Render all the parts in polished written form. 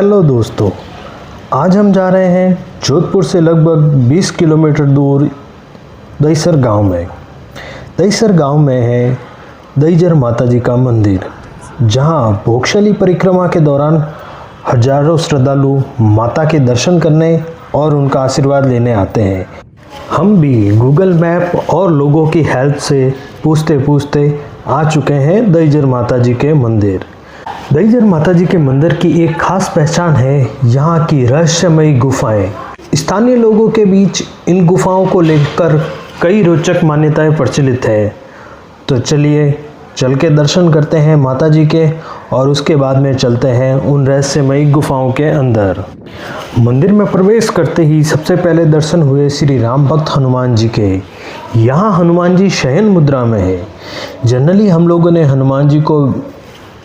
Hello दोस्तों, आज हम जा रहे हैं जोधपुर से लगभग 20 किलोमीटर दूर दहीसर गांव में। दहीसर गांव में है दहीजर माता जी का मंदिर, जहां भोगशली परिक्रमा के दौरान हजारों श्रद्धालु माता के दर्शन करने और उनका आशीर्वाद लेने आते हैं। हम भी गूगल मैप और लोगों की हेल्प से पूछते पूछते आ चुके हैं दहीजर माता जी के मंदिर। दहीजर माता जी के मंदिर की एक खास पहचान है यहाँ की रहस्यमयी गुफाएं। स्थानीय लोगों के बीच इन गुफाओं को लेकर कई रोचक मान्यताएं प्रचलित है। तो चलिए चल के दर्शन करते हैं माता जी के और उसके बाद में चलते हैं उन रहस्यमयी गुफाओं के अंदर। मंदिर में प्रवेश करते ही सबसे पहले दर्शन हुए श्री राम भक्त हनुमान जी के। यहाँ हनुमान जी शयन मुद्रा में है। जनरली हम लोगों ने हनुमान जी को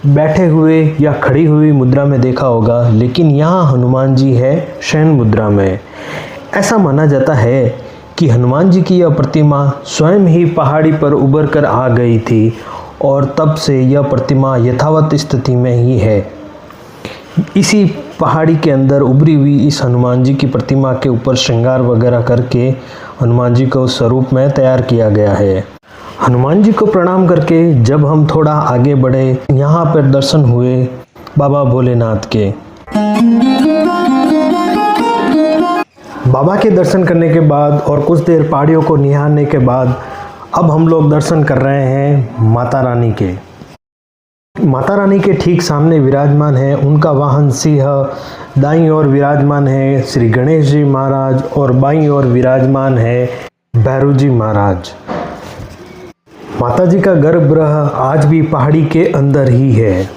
बैठे हुए या खड़ी हुई मुद्रा में देखा होगा, लेकिन यहाँ हनुमान जी है शयन मुद्रा में। ऐसा माना जाता है कि हनुमान जी की यह प्रतिमा स्वयं ही पहाड़ी पर उभर कर आ गई थी और तब से यह प्रतिमा यथावत स्थिति में ही है। इसी पहाड़ी के अंदर उभरी हुई इस हनुमान जी की प्रतिमा के ऊपर श्रृंगार वगैरह करके हनुमान जी को उस स्वरूप में तैयार किया गया है। हनुमान जी को प्रणाम करके जब हम थोड़ा आगे बढ़े, यहाँ पर दर्शन हुए बाबा भोलेनाथ के। बाबा के दर्शन करने के बाद और कुछ देर पहाड़ियों को निहारने के बाद अब हम लोग दर्शन कर रहे हैं माता रानी के। माता रानी के ठीक सामने विराजमान है उनका वाहन सिंह, दाईं ओर विराजमान है श्री गणेश जी महाराज और बाईं ओर विराजमान है भैरव जी महाराज। माता जी का गर्भगृह आज भी पहाड़ी के अंदर ही है।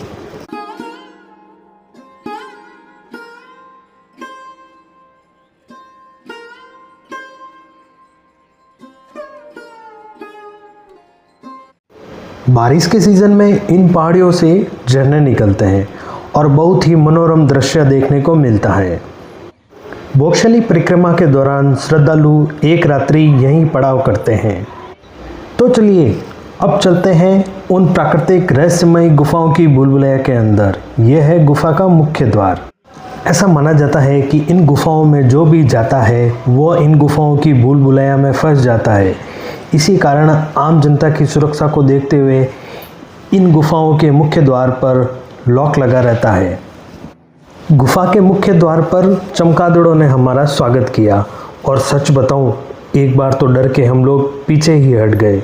बारिश के सीजन में इन पहाड़ियों से झरने निकलते हैं और बहुत ही मनोरम दृश्य देखने को मिलता है। भोगशली परिक्रमा के दौरान श्रद्धालु एक रात्रि यहीं पड़ाव करते हैं। तो चलिए अब चलते हैं उन प्राकृतिक रहस्यमयी गुफाओं की भूलभुलैया के अंदर। यह है गुफा का मुख्य द्वार। ऐसा माना जाता है कि इन गुफाओं में जो भी जाता है वो इन गुफाओं की भूलभुलैया में फंस जाता है। इसी कारण आम जनता की सुरक्षा को देखते हुए इन गुफाओं के मुख्य द्वार पर लॉक लगा रहता है। गुफा के मुख्य द्वार पर चमगादड़ों ने हमारा स्वागत किया और सच बताऊं, एक बार तो डर के हम लोग पीछे ही हट गए।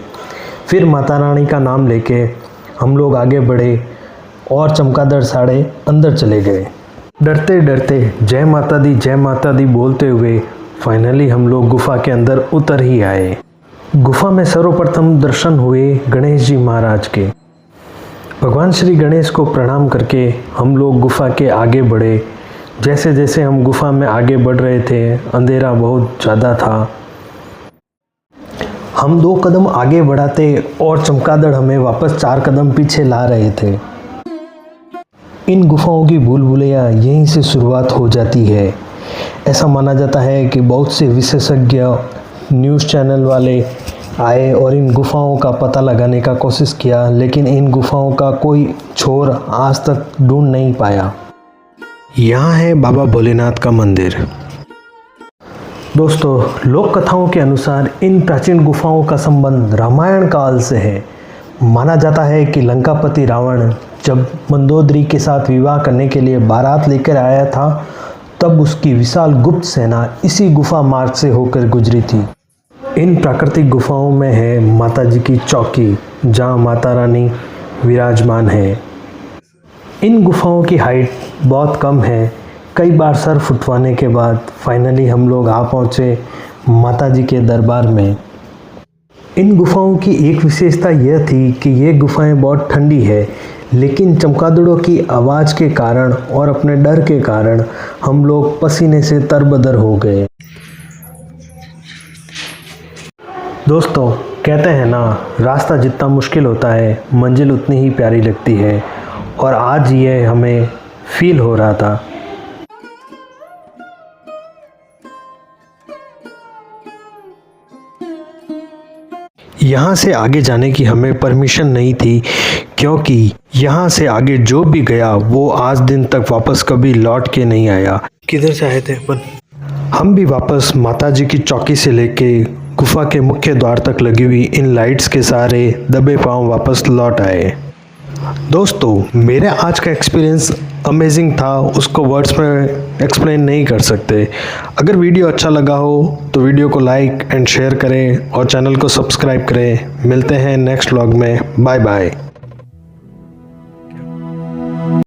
फिर माता रानी का नाम लेके हम लोग आगे बढ़े और चमगादड़ साड़े अंदर चले गए। डरते डरते जय माता दी बोलते हुए फाइनली हम लोग गुफा के अंदर उतर ही आए। गुफा में सर्वप्रथम दर्शन हुए गणेश जी महाराज के। भगवान श्री गणेश को प्रणाम करके हम लोग गुफा के आगे बढ़े। जैसे जैसे हम गुफा में आगे बढ़ रहे थे, अंधेरा बहुत ज़्यादा था। हम 2 कदम आगे बढ़ाते और चमगादड़ हमें वापस 4 कदम पीछे ला रहे थे। इन गुफाओं की भूलभुलैया यहीं से शुरुआत हो जाती है। ऐसा माना जाता है कि बहुत से विशेषज्ञ न्यूज़ चैनल वाले आए और इन गुफाओं का पता लगाने का कोशिश किया, लेकिन इन गुफाओं का कोई छोर आज तक ढूंढ नहीं पाया। यहाँ है बाबा भोलेनाथ का मंदिर। दोस्तों, लोक कथाओं के अनुसार इन प्राचीन गुफाओं का संबंध रामायण काल से है। माना जाता है कि लंकापति रावण जब मंदोदरी के साथ विवाह करने के लिए बारात लेकर आया था, तब उसकी विशाल गुप्त सेना इसी गुफा मार्ग से होकर गुजरी थी। इन प्राकृतिक गुफाओं में है माता जी की चौकी, जहाँ माता रानी विराजमान है। इन गुफाओं की हाइट बहुत कम है। कई बार सर फुटवाने के बाद फाइनली हम लोग आ पहुँचे माता जी के दरबार में। इन गुफाओं की एक विशेषता यह थी कि ये गुफाएं बहुत ठंडी है, लेकिन चमगादड़ों की आवाज़ के कारण और अपने डर के कारण हम लोग पसीने से तरबतर हो गए। दोस्तों, कहते हैं ना, रास्ता जितना मुश्किल होता है मंजिल उतनी ही प्यारी लगती है, और आज ये हमें फील हो रहा था। यहाँ से आगे जाने की हमें परमिशन नहीं थी, क्योंकि यहाँ से आगे जो भी गया वो आज दिन तक वापस कभी लौट के नहीं आया। किधर से आए थे अपन? हम भी वापस माताजी की चौकी से लेके गुफा के मुख्य द्वार तक लगी हुई इन लाइट्स के सहारे दबे पांव वापस लौट आए। दोस्तों, मेरे आज का एक्सपीरियंस अमेजिंग था, उसको वर्ड्स में एक्सप्लेन नहीं कर सकते। अगर वीडियो अच्छा लगा हो तो वीडियो को लाइक एंड शेयर करें और चैनल को सब्सक्राइब करें। मिलते हैं नेक्स्ट व्लॉग में। Bye bye.